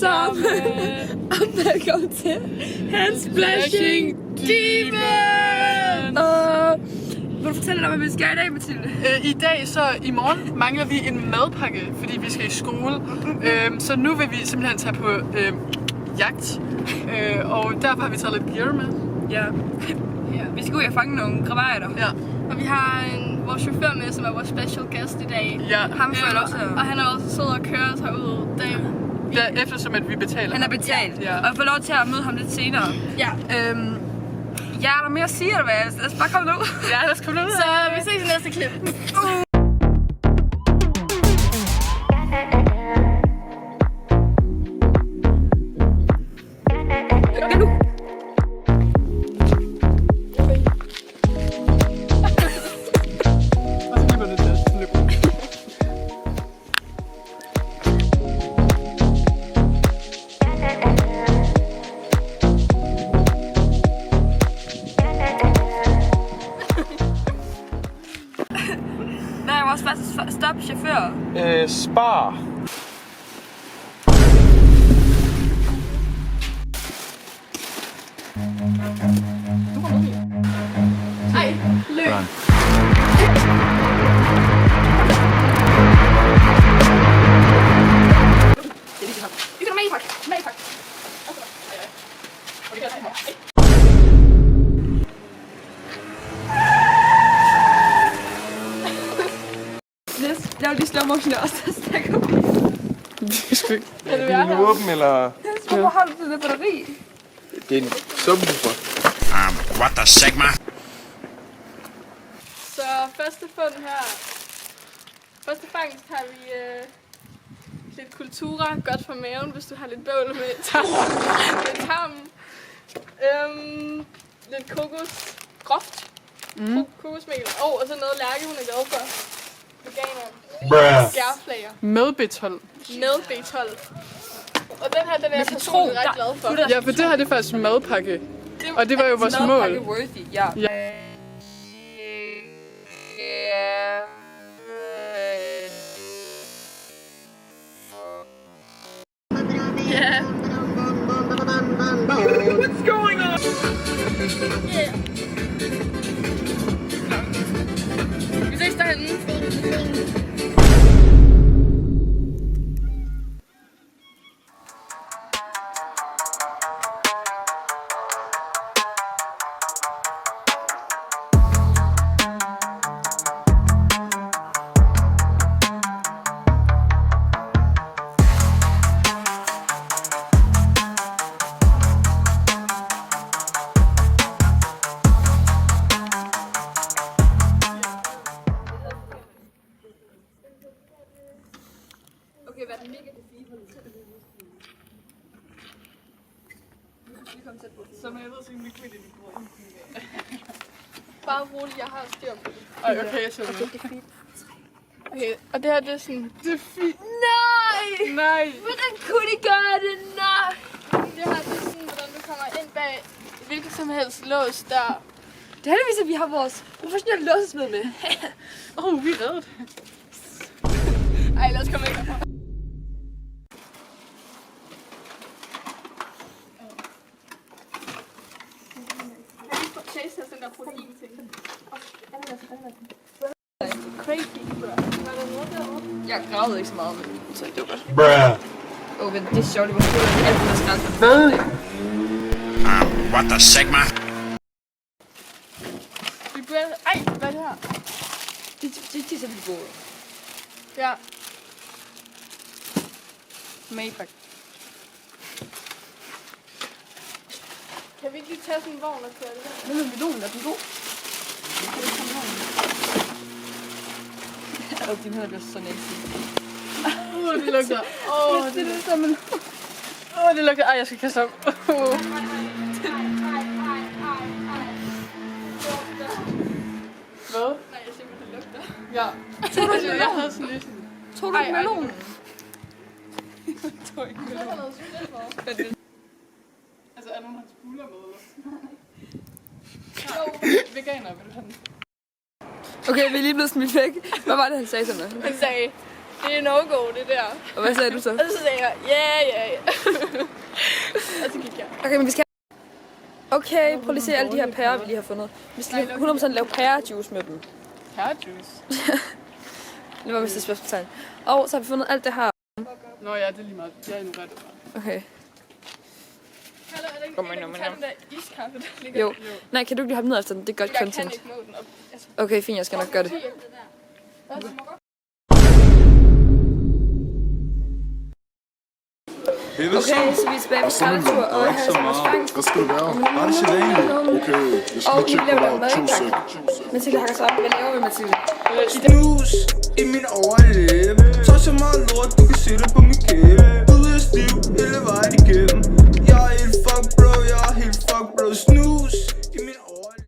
sammen. Og velkommen til Hans Splashing Demon! Vil du fortælle dig, hvad vi skal i dag, Mathilde? I morgen mangler vi en madpakke, fordi vi skal i skole. Så nu vil vi simpelthen tage på jagt. Og derfor har vi taget lidt gear med. Ja. Vi skal ud og fange nogle gravater. Ja. Og vi har vores chauffør med, som er vores special guest i dag. Ja. Ham får jeg også. Og han er også sød og kører os herud. Ja, eftersom at vi betaler. Han er betalt. Ja. Og jeg får lov til at møde ham lidt senere. Ja. Ja, er der mere at sige, eller hvad? Lad os bare komme nu. Ja, lad os komme ud. Så vi ses i næste klip. Hvad er vores første stop, chauffør? Spar. Ej, løb. Vi skal med i pakke. Jeg vil lige slow motion også, der stakker op. Er det en åben, eller? Hvorfor har du det batteri? Det er en subwoofer. What the Sigma? Så første fund her. Første fangst har vi lidt kultura, godt for maven, hvis du har lidt bøvl med tarmen. Lidt kokos, groft. Kokosmel. Og så noget Lærke, hun er glad for. Veganer. Skærflager. Med B12. Med B12. Og den her, den er jeg personligt ret glad for. Ja, for det her det er faktisk en madpakke. Og det var jo vores mål. Madpakke worthy, ja. Ja. What's going on? Yeah. Vi ses derhenne. Okay, hvad er den mega Så jeg ved ikke, midt i mikrofonen. Bare roligt, jeg har styr på det. Ej, okay, jeg siger det. Okay, og det her, det er sådan... Det er fint. Nej! Nej. Hvordan kunne de gøre det? Nej! Det her, det er sådan, hvordan du kommer ind bag hvilket som helst lås der. Det er heldigvis, at vi har vores professionelle låsesmed med. Vi er reddet. Ej, lad os komme ind herfra. Chase has den der protein-ting. Crazy, bro. Var der noget derovre? Jeg gravede ikke så meget, så det var godt. Bruh. Men det er sjovt, det var fedt, at alt det der skrænser. Hvad? What the Sigma? Vi bliver... Ej, hvad er det her? Det tisser vi på. Ja. Maypack. Kan vi ikke lige tage sådan en vogn og køre det her? Nu er melonen, er den god? Og din hænder bliver så næste. Det lugter. Det er som en... Det lugter. Ej, jeg skal kaste op. Hvad? Nej, jeg siger, det lugter. Ja. Jeg havde sådan lidt sådan... Tog du melonen? Det var noget sygt for. Altså, er nogen, der har spuler med, eller? Veganer, vil du have den? Okay, vi er lige blevet smidt væk. Hvad var det, han sagde sådan noget? Han sagde, det er no-go, det der. Og hvad sagde du så? Og så sagde jeg, ja. Og så gik jeg. Okay, men vi skal... Okay, prøv lige at se alle de her pærer, vi lige har fundet. Vi skal lige 100% lave pærejuice med dem. Pærejuice? Det var vist et spørgsmålstegn. Og så har vi fundet alt det her. Nå ja, det er lige meget. Jeg ignorerer det bare. Okay. Hallo, er det ikke en, der kan tage den der iskaffe, der ligger? Jo. Nej, kan du ikke lige hoppe ned efter den? Det er godt Jeg kan content. ikke nå den op. Altså, Okay, fint, jeg skal nok gøre det. Okay, så vi er tilbage på skraldetur, og jeg har vores fangst. Hvad skal det være? Bare det sædvanligt. Okay, jeg skal Og lige I tjekke laver på dig. 2 sek. Mathilde hakker sig op. Hvad laver vi, Mathilde? Snus i min overlæbe. Så meget lort, du kan se det på min kæbe.